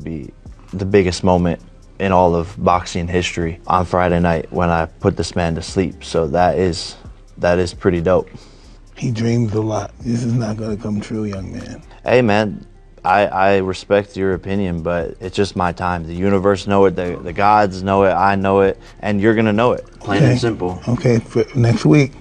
would be the biggest moment in all of boxing history on Friday night when I put this man to sleep. So that is pretty dope. He dreams a lot. This is not gonna come true, young man. Hey man, I respect your opinion, but it's just my time. The universe know it, the gods know it, I know it, and you're gonna know it. Plain and simple. Okay, for next week,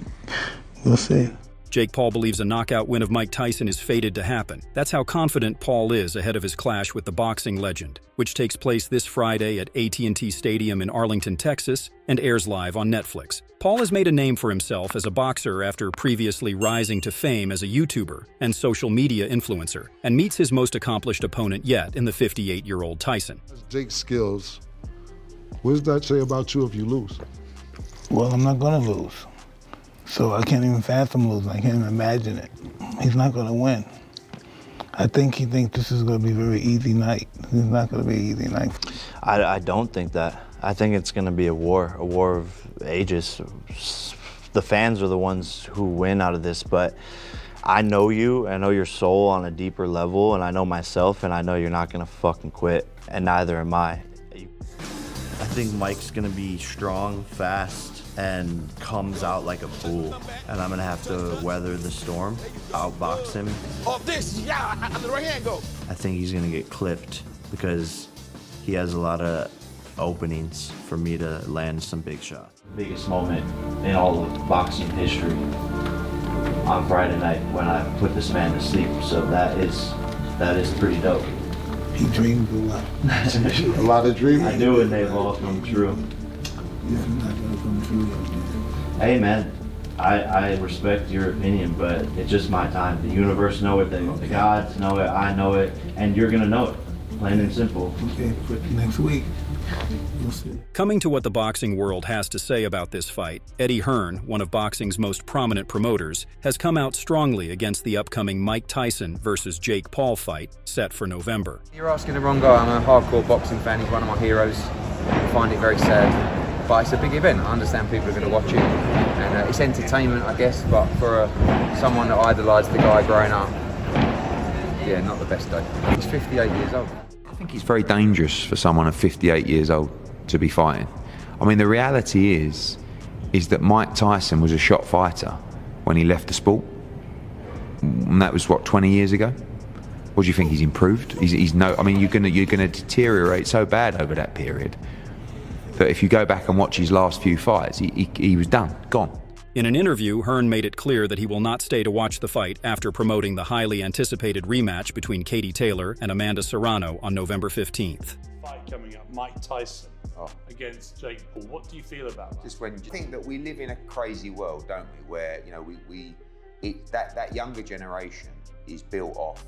we'll see. Jake Paul believes a knockout win of Mike Tyson is fated to happen. That's how confident Paul is ahead of his clash with the boxing legend, which takes place this Friday at AT&T Stadium in Arlington, Texas, and airs live on Netflix. Paul has made a name for himself as a boxer after previously rising to fame as a YouTuber and social media influencer, and meets his most accomplished opponent yet in the 58-year-old Tyson. Jake's skills, what does that say about you if you lose? Well, I'm not gonna lose. So I can't even fathom losing. I can't even imagine it. He's not gonna win. I think he thinks this is gonna be a very easy night. It's not gonna be an easy night. I don't think that. I think it's gonna be a war of ages. The fans are the ones who win out of this, but I know you, I know your soul on a deeper level, and I know myself, and I know you're not gonna fucking quit, and neither am I. I think Mike's gonna be strong, fast, and comes out like a bull, and I'm gonna have to weather the storm, outbox him. Off this, yeah, the right hand go. I think he's gonna get clipped because he has a lot of openings for me to land some big shots. Biggest moment in all of boxing history on Friday night when I put this man to sleep. So that is pretty dope. He dreams a lot. A lot of dreaming. I do, and they've all come true. This is not gonna come true, young man. Hey man, I respect your opinion, but it's just my time. The universe know it, the gods know it, I know it, and you're gonna know it. Plain and simple. Okay, for next week, we'll see. Coming to what the boxing world has to say about this fight, Eddie Hearn, one of boxing's most prominent promoters, has come out strongly against the upcoming Mike Tyson versus Jake Paul fight set for November. You're asking the wrong guy. I'm a hardcore boxing fan. He's one of my heroes. I find it very sad. But it's a big event. I understand people are going to watch it, and it's entertainment, I guess. But for someone that idolised the guy growing up, yeah, not the best day. He's 58 years old. I think it's very dangerous for someone of 58 years old to be fighting. I mean, the reality is that Mike Tyson was a shot fighter when he left the sport, and that was what, 20 years ago. What do you think? He's improved. He's no. I mean, you're gonna deteriorate so bad over that period. But if you go back and watch his last few fights, he was done, gone. In an interview, Hearn made it clear that he will not stay to watch the fight after promoting the highly anticipated rematch between Katie Taylor and Amanda Serrano on November 15th. Fight coming up, Mike Tyson against Jake Paul. What do you feel about that? Just when you think that we live in a crazy world, don't we? Where that younger generation is built off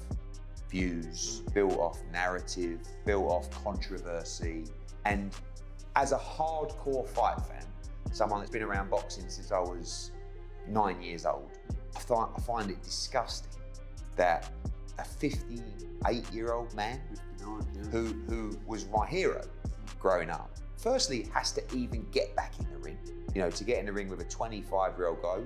views, built off narrative, built off controversy, and as a hardcore fight fan, someone that's been around boxing since I was 9 years old, I find it disgusting that a 58-year-old man who was my hero growing up, firstly has to even get back in the ring. You know, to get in the ring with a 25-year-old guy.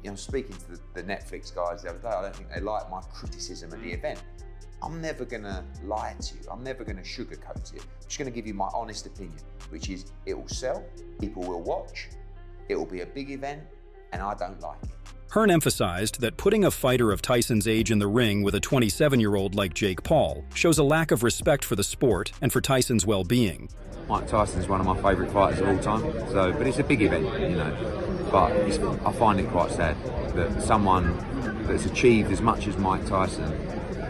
You know, speaking to the Netflix guys the other day, I don't think they like my criticism of the event. I'm never gonna lie to you. I'm never gonna sugarcoat it. I'm just gonna give you my honest opinion, which is it will sell, people will watch, it will be a big event, and I don't like it. Hearn emphasized that putting a fighter of Tyson's age in the ring with a 27-year-old like Jake Paul shows a lack of respect for the sport and for Tyson's well-being. Mike Tyson is one of my favourite fighters of all time, but it's a big event, you know. But I find it quite sad that someone that's achieved as much as Mike Tyson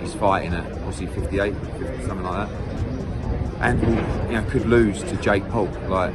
is fighting at, obviously 58, 50, something like that, and could lose to Jake Paul, but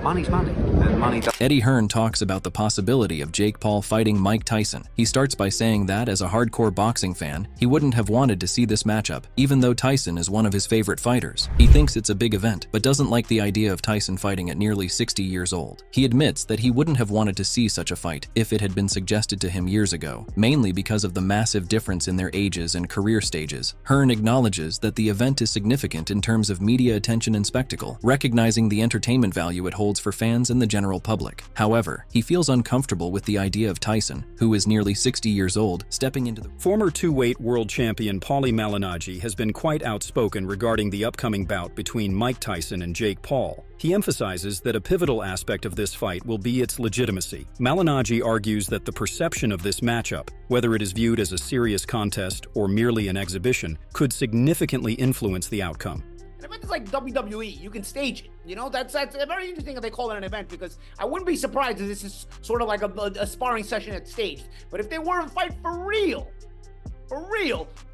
money's money, and money does. Eddie Hearn talks about the possibility of Jake Paul fighting Mike Tyson. He starts by saying that, as a hardcore boxing fan, he wouldn't have wanted to see this matchup, even though Tyson is one of his favorite fighters. He thinks it's a big event, but doesn't like the idea of Tyson fighting at nearly 60 years old. He admits that he wouldn't have wanted to see such a fight if it had been suggested to him years ago, mainly because of the massive difference in their ages and career stages. Hearn acknowledges that the event is significant in terms of media attention and spectacle, recognizing the entertainment value it holds for fans and the general general public. However, he feels uncomfortable with the idea of Tyson, who is nearly 60 years old, stepping into the... Former two-weight world champion Paulie Malignaggi has been quite outspoken regarding the upcoming bout between Mike Tyson and Jake Paul. He emphasizes that a pivotal aspect of this fight will be its legitimacy. Malignaggi argues that the perception of this matchup, whether it is viewed as a serious contest or merely an exhibition, could significantly influence the outcome. An event is like WWE. You can stage it. You know, that's very interesting that they call it an event, because I wouldn't be surprised if this is sort of like a sparring session at stage. But if they were to fight for real,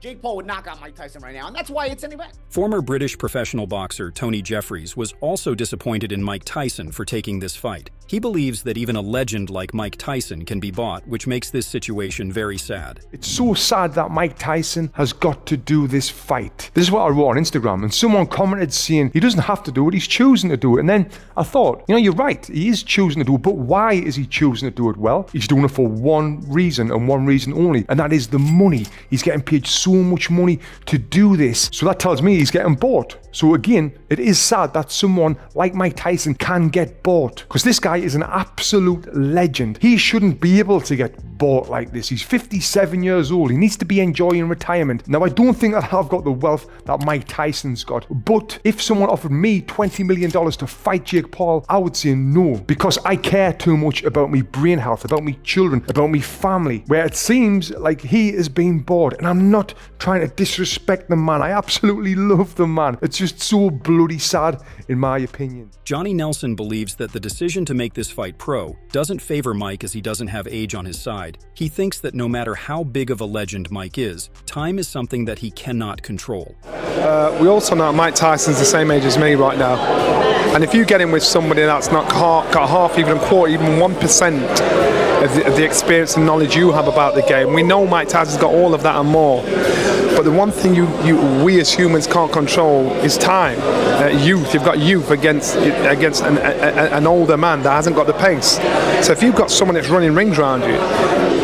Jake Paul would knock out Mike Tyson right now, and that's why it's an event. Former British professional boxer Tony Jeffries was also disappointed in Mike Tyson for taking this fight. He believes that even a legend like Mike Tyson can be bought, which makes this situation very sad. It's so sad that Mike Tyson has got to do this fight. This is what I wrote on Instagram, and someone commented saying he doesn't have to do it, he's choosing to do it. And then I thought, you know, you're right, he is choosing to do it, but why is he choosing to do it? Well, he's doing it for one reason and one reason only, and that is the money. He's getting paid so much money to do this. So that tells me he's getting bought. So again, it is sad that someone like Mike Tyson can get bought, because this guy is an absolute legend. He shouldn't be able to get bought like this. He's 57 years old. He needs to be enjoying retirement. Now, I don't think that I've got the wealth that Mike Tyson's got, but if someone offered me $20 million to fight Jake Paul, I would say no, because I care too much about me brain health, about me children, about me family, where it seems like he is being bought. And I'm not trying to disrespect the man. I absolutely love the man. It's just so bloody sad, in my opinion. Johnny Nelson believes that the decision to make this fight pro doesn't favor Mike, as he doesn't have age on his side. He thinks that no matter how big of a legend Mike is, time is something that he cannot control. We also know Mike Tyson's the same age as me right now. And if you get in with somebody that's not got half, even a quarter, even 1% of the experience and knowledge you have about the game, we know Mike Tyson's got all of that and more. But the one thing we as humans can't control is time. Youth. You've got youth against an older man that hasn't got the pace. So if you've got someone that's running rings around you,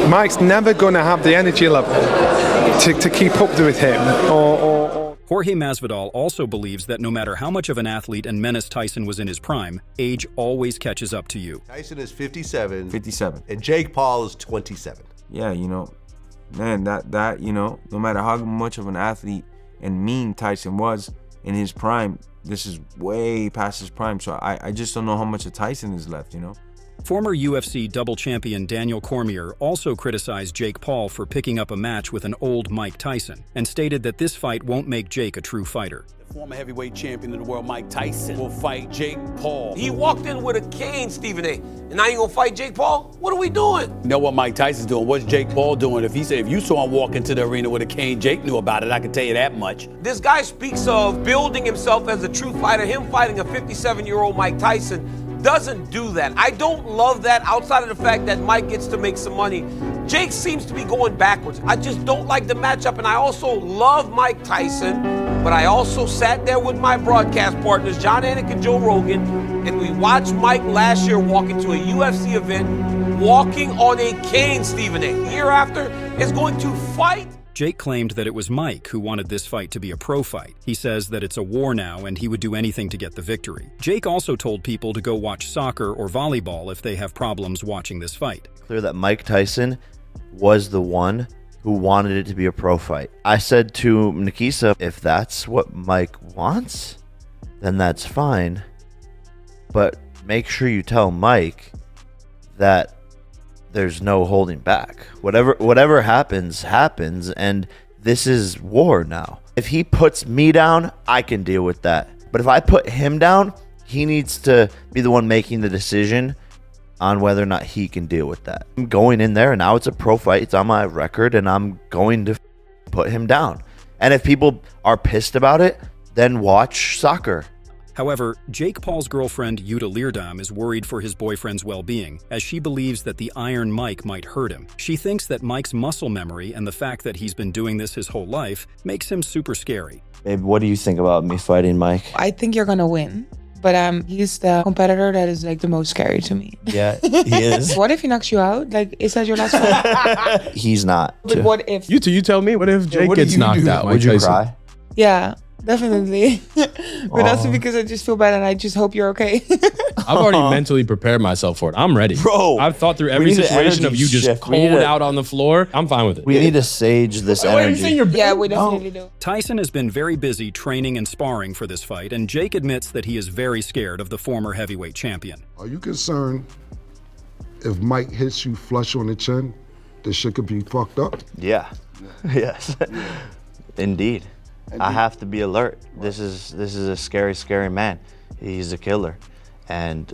Mike's never going to have the energy level to keep up with him. Jorge Masvidal also believes that no matter how much of an athlete and menace Tyson was in his prime, age always catches up to you. Tyson is 57. 57. And Jake Paul is 27. Yeah, you know, man, that you know, no matter how much of an athlete and mean Tyson was in his prime, this is way past his prime. So I just don't know how much of Tyson is left, you know? Former UFC double champion Daniel Cormier also criticized Jake Paul for picking up a match with an old Mike Tyson, and stated that this fight won't make Jake a true fighter. The former heavyweight champion of the world, Mike Tyson, will fight Jake Paul. He walked in with a cane, Stephen A. And now you gonna fight Jake Paul? What are we doing? You know what Mike Tyson's doing? What's Jake Paul doing? If you saw him walk into the arena with a cane, Jake knew about it. I can tell you that much. This guy speaks of building himself as a true fighter. Him fighting a 57-year-old Mike Tyson doesn't do that. I don't love that, outside of the fact that Mike gets to make some money. Jake seems to be going backwards. I just don't like the matchup, and I also love Mike Tyson, but I also sat there with my broadcast partners, John Anik and Joe Rogan, and we watched Mike last year walk into a UFC event, walking on a cane, Stephen A. The year after is going to fight. Jake claimed that it was Mike who wanted this fight to be a pro fight. He says that it's a war now and he would do anything to get the victory. Jake also told people to go watch soccer or volleyball if they have problems watching this fight. Clear that Mike Tyson was the one who wanted it to be a pro fight. I said to Nikisa, if that's what Mike wants, then that's fine. But make sure you tell Mike that there's no holding back. Whatever happens, and this is war now. If he puts me down, I can deal with that. But if I put him down, he needs to be the one making the decision on whether or not he can deal with that. I'm going in there, and now it's a pro fight. It's on my record, and I'm going to put him down. And if people are pissed about it, then watch soccer. However, Jake Paul's girlfriend Yuta Leerdam is worried for his boyfriend's well-being, as she believes that the Iron Mike might hurt him. She thinks that Mike's muscle memory and the fact that he's been doing this his whole life makes him super scary. Babe, what do you think about me fighting Mike? I think you're gonna win, but he's the competitor that is like the most scary to me. Yeah, he is. What if he knocks you out? Like, is that your last fight? He's not. But what if... You tell me, what if Jake gets knocked out? Would you cry? Yeah. definitely. But also because I just feel bad and I just hope you're okay. I've already mentally prepared myself for it. I'm ready. Bro, I've thought through every situation of you just cold out on the floor. I'm fine with it. We need to sage this energy. Yeah, we definitely do. Tyson has been very busy training and sparring for this fight, and Jake admits that he is very scared of the former heavyweight champion. Are you concerned if Mike hits you flush on the chin, this shit could be fucked up? Yeah. Yes. Indeed. I have to be alert. This is a scary, scary man. He's a killer and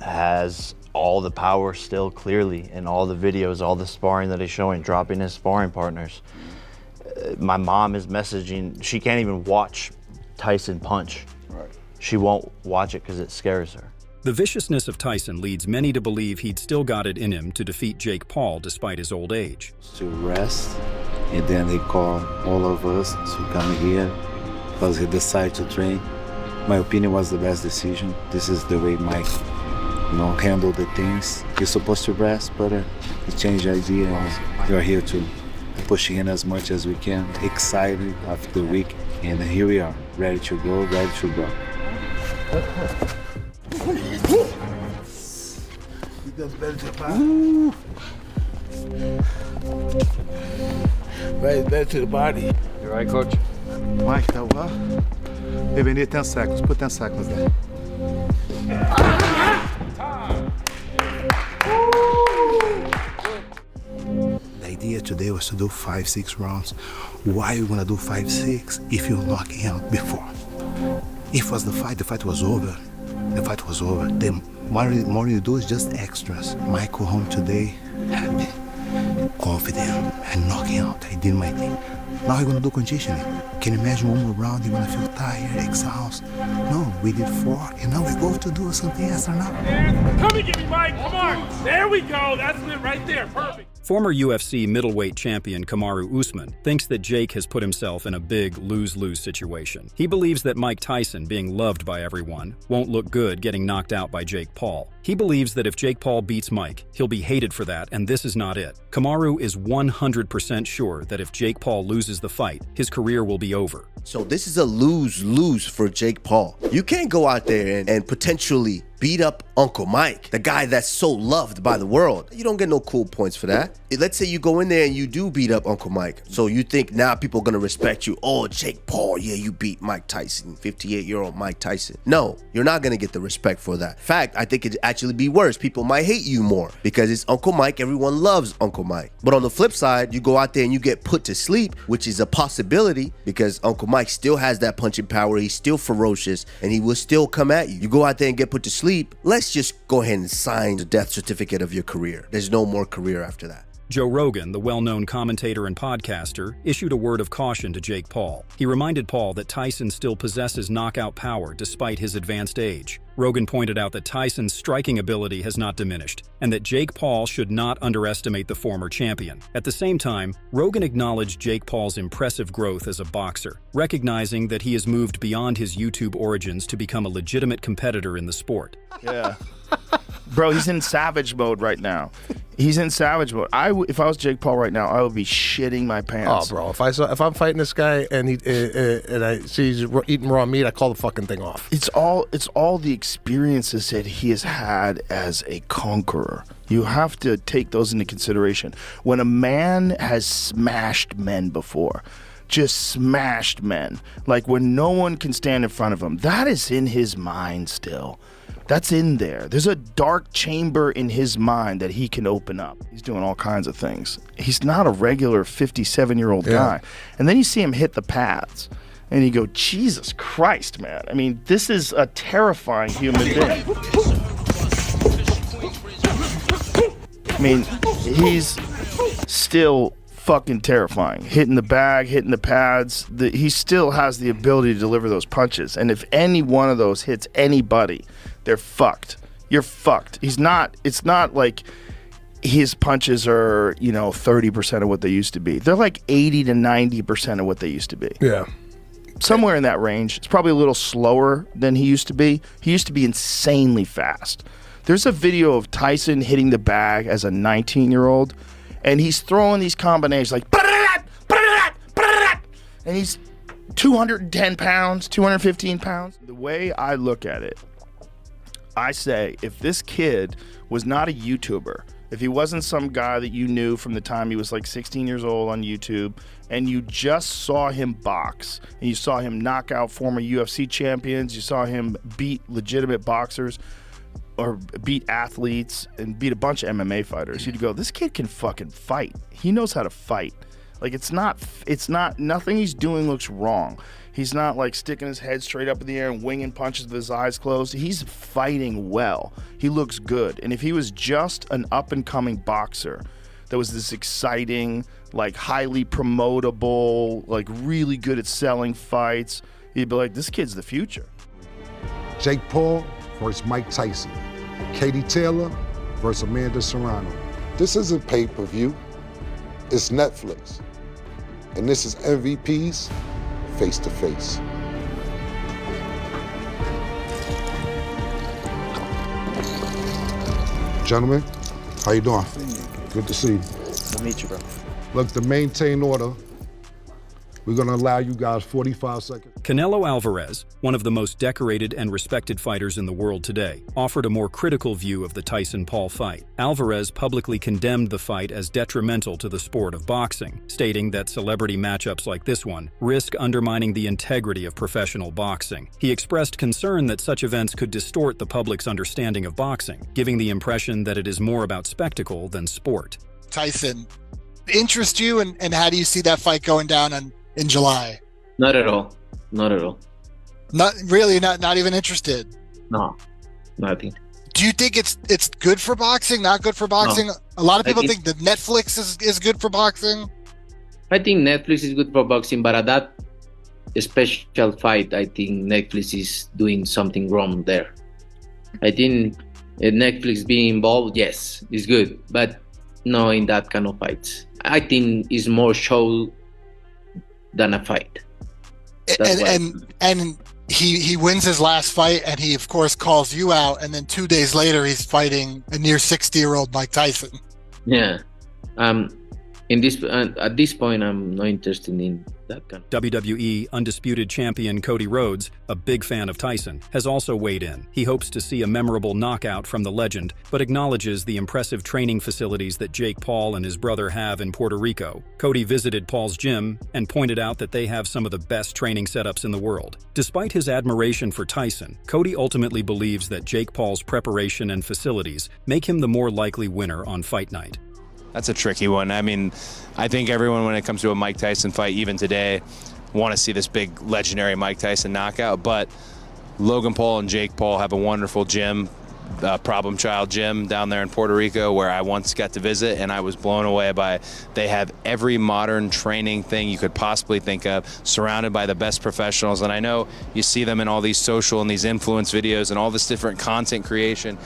has all the power still clearly in all the videos, all the sparring that he's showing, dropping his sparring partners. My mom is messaging, she can't even watch Tyson punch. Right. She won't watch it because it scares her. The viciousness of Tyson leads many to believe he'd still got it in him to defeat Jake Paul despite his old age. To rest, and then he called all of us to come here because he decided to train. My opinion was the best decision. This is the way Mike, handle the things. He's supposed to rest, but he changed the idea, and we are here to push in as much as we can. Excited after the week, and here we are, ready to go, ready to go. He does better to the body. Right, better to the body. You right, coach? Mike, tá well? Hey, we need 10 seconds. Put 10 seconds there. The idea today was to do 5-6 rounds. Why are you gonna do 5-6 if you're knocking out before? If it was the fight was over. The fight was over. Then more you do is just extras. Mike go home today, happy, confident, and knocking out. I did my thing. Now you're gonna do conditioning. Can you imagine one more round, you're gonna feel tired, exhausted? No, we did 4, and now we go to do something extra now. Come and get me, Mike. Come on. There we go. That's it right there. Perfect. Former UFC middleweight champion Kamaru Usman thinks that Jake has put himself in a big lose-lose situation. He believes that Mike Tyson, being loved by everyone, won't look good getting knocked out by Jake Paul. He believes that if Jake Paul beats Mike, he'll be hated for that, and this is not it. Kamaru is 100% sure that if Jake Paul loses the fight, his career will be over. So this is a lose-lose for Jake Paul. You can't go out there and potentially beat up Uncle Mike, the guy that's so loved by the world. You don't get no cool points for that. Let's say you go in there and you do beat up Uncle Mike. So you think now people are gonna respect you. Oh, Jake Paul, yeah, you beat Mike Tyson, 58-year-old Mike Tyson. No, you're not gonna get the respect for that. In fact, I think it'd actually be worse. People might hate you more because it's Uncle Mike. Everyone loves Uncle Mike. But on the flip side, you go out there and you get put to sleep, which is a possibility because Uncle Mike still has that punching power. He's still ferocious and he will still come at you. You go out there and get put to sleep. Let's just go ahead and sign the death certificate of your career. There's no more career after that. Joe Rogan, the well-known commentator and podcaster, issued a word of caution to Jake Paul. He reminded Paul that Tyson still possesses knockout power despite his advanced age. Rogan pointed out that Tyson's striking ability has not diminished, and that Jake Paul should not underestimate the former champion. At the same time, Rogan acknowledged Jake Paul's impressive growth as a boxer, recognizing that he has moved beyond his YouTube origins to become a legitimate competitor in the sport. Yeah. Bro, he's in savage mode right now. He's in savage mode. If I was Jake Paul right now, I would be shitting my pants. Oh, bro, if I'm fighting this guy and I see he's eating raw meat, I call the fucking thing off. It's all the experiences that he has had as a conqueror. You have to take those into consideration. When a man has smashed men before, just smashed men, like when no one can stand in front of him, that is in his mind still. That's in there. There's a dark chamber in his mind that he can open up. He's doing all kinds of things. He's not a regular 57-year-old guy. And then you see him hit the pads, and you go, Jesus Christ, man. I mean, this is a terrifying human being. I mean, he's still fucking terrifying. Hitting the bag, hitting the pads. He still has the ability to deliver those punches. And if any one of those hits anybody, they're fucked. You're fucked. It's not like his punches are, 30% of what they used to be. They're like 80 to 90% of what they used to be. Yeah. Somewhere in that range. It's probably a little slower than he used to be. He used to be insanely fast. There's a video of Tyson hitting the bag as a 19-year-old, and he's throwing these combinations like, and he's 210 pounds, 215 pounds. The way I look at it, I say if this kid was not a YouTuber, if he wasn't some guy that you knew from the time he was like 16 years old on YouTube, and you just saw him box, and you saw him knock out former UFC champions, you saw him beat legitimate boxers, or beat athletes, and beat a bunch of MMA fighters, you'd go, this kid can fucking fight. He knows how to fight. Like, it's not, nothing he's doing looks wrong. He's not like sticking his head straight up in the air and winging punches with his eyes closed. He's fighting well. He looks good. And if he was just an up-and-coming boxer that was this exciting, like highly promotable, like really good at selling fights, you'd be like, this kid's the future. Jake Paul versus Mike Tyson. Katie Taylor versus Amanda Serrano. This isn't pay-per-view. It's Netflix. And this is MVPs face-to-face. Gentlemen, how you doing? Good to see you. Nice to meet you, bro. Look, to maintain order, we're gonna allow you guys 45 seconds. Canelo Alvarez, one of the most decorated and respected fighters in the world today, offered a more critical view of the Tyson-Paul fight. Alvarez publicly condemned the fight as detrimental to the sport of boxing, stating that celebrity matchups like this one risk undermining the integrity of professional boxing. He expressed concern that such events could distort the public's understanding of boxing, giving the impression that it is more about spectacle than sport. Tyson, interest you, and how do you see that fight going down in July? Not at all. Not at all. Not really. Not even interested. No, nothing. Do you think it's good for boxing? Not good for boxing? No. A lot of people think that Netflix is good for boxing. I think Netflix is good for boxing, but at that special fight, I think Netflix is doing something wrong there. I think Netflix being involved, yes, is good, but no in that kind of fights. I think it's more show than a fight. And he wins his last fight, and he of course calls you out, and then 2 days later he's fighting a near 60-year-old Mike Tyson. Yeah. At this point, I'm not interested in that kind. WWE undisputed champion Cody Rhodes, a big fan of Tyson, has also weighed in. He hopes to see a memorable knockout from the legend, but acknowledges the impressive training facilities that Jake Paul and his brother have in Puerto Rico. Cody visited Paul's gym and pointed out that they have some of the best training setups in the world. Despite his admiration for Tyson, Cody ultimately believes that Jake Paul's preparation and facilities make him the more likely winner on fight night. That's a tricky one. I mean, I think everyone, when it comes to a Mike Tyson fight, even today, want to see this big legendary Mike Tyson knockout. But Logan Paul and Jake Paul have a wonderful gym, Problem Child gym down there in Puerto Rico, where I once got to visit, and I was blown away by. They have every modern training thing you could possibly think of, surrounded by the best professionals. And I know you see them in all these social and these influence videos and all this different content creation.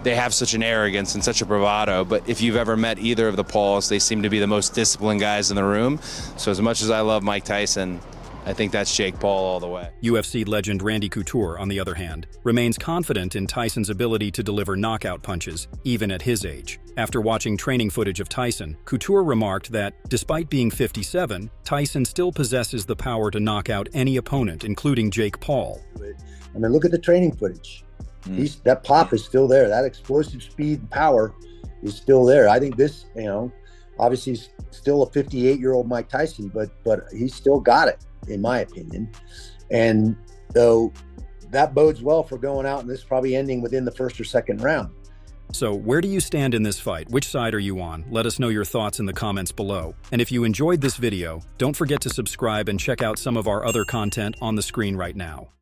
They have such an arrogance and such a bravado, but if you've ever met either of the Pauls, they seem to be the most disciplined guys in the room. So as much as I love Mike Tyson, I think that's Jake Paul all the way. UFC legend Randy Couture, on the other hand, remains confident in Tyson's ability to deliver knockout punches, even at his age. After watching training footage of Tyson, Couture remarked that, despite being 57, Tyson still possesses the power to knock out any opponent, including Jake Paul. I mean, look at the training footage. That pop is still there. That explosive speed and power is still there. I think this, obviously he's still a 58-year-old Mike Tyson, but he's still got it, in my opinion. And though that bodes well for going out and this probably ending within the first or second round. So where do you stand in this fight? Which side are you on? Let us know your thoughts in the comments below. And if you enjoyed this video, don't forget to subscribe and check out some of our other content on the screen right now.